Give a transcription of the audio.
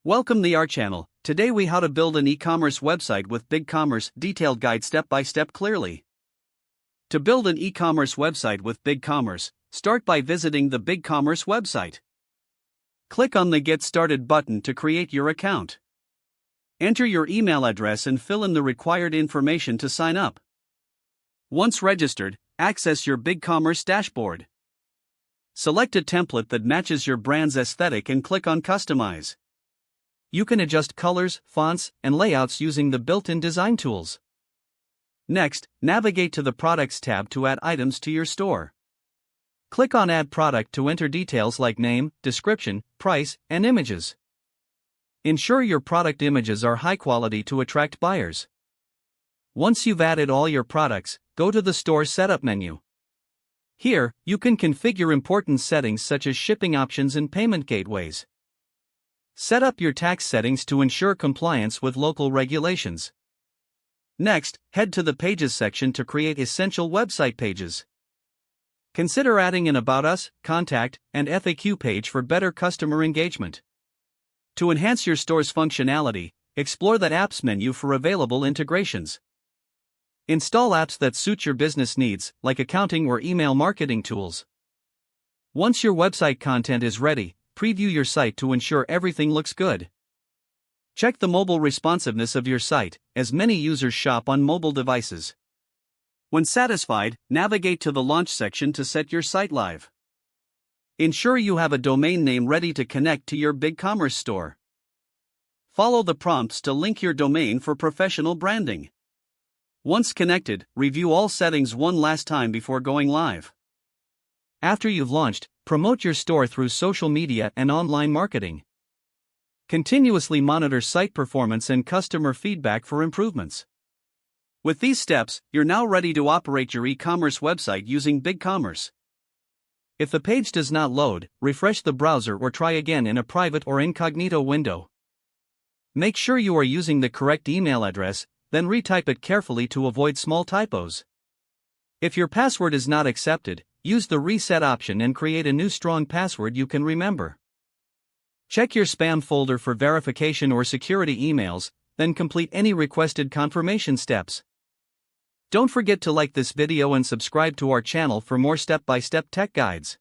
Welcome to our channel. Today we how to build an e-commerce website with BigCommerce, detailed guide step by step clearly. To build an e-commerce website with BigCommerce, start by visiting the BigCommerce website. Click on the Get Started button to create your account. Enter your email address and fill in the required information to sign up. Once registered, access your BigCommerce dashboard. Select a template that matches your brand's aesthetic and click on Customize. You can adjust colors, fonts, and layouts using the built-in design tools. Next, navigate to the Products tab to add items to your store. Click on Add Product to enter details like name, description, price, and images. Ensure your product images are high quality to attract buyers. Once you've added all your products, go to the Store Setup menu. Here, you can configure important settings such as shipping options and payment gateways. Set up your tax settings to ensure compliance with local regulations. Next, head to the Pages section to create essential website pages. Consider adding an About Us, Contact, and FAQ page for better customer engagement. To enhance your store's functionality, explore the Apps menu for available integrations. Install apps that suit your business needs, like accounting or email marketing tools. Once your website content is ready, preview your site to ensure everything looks good. Check the mobile responsiveness of your site, as many users shop on mobile devices. When satisfied, navigate to the Launch section to set your site live. Ensure you have a domain name ready to connect to your BigCommerce store. Follow the prompts to link your domain for professional branding. Once connected, review all settings one last time before going live. After you've launched, promote your store through social media and online marketing. Continuously monitor site performance and customer feedback for improvements. With these steps, you're now ready to operate your e-commerce website using BigCommerce. If the page does not load, refresh the browser or try again in a private or incognito window. Make sure you are using the correct email address, then retype it carefully to avoid small typos. If your password is not accepted, use the reset option and create a new strong password you can remember. Check your spam folder for verification or security emails, then complete any requested confirmation steps. Don't forget to like this video and subscribe to our channel for more step-by-step tech guides.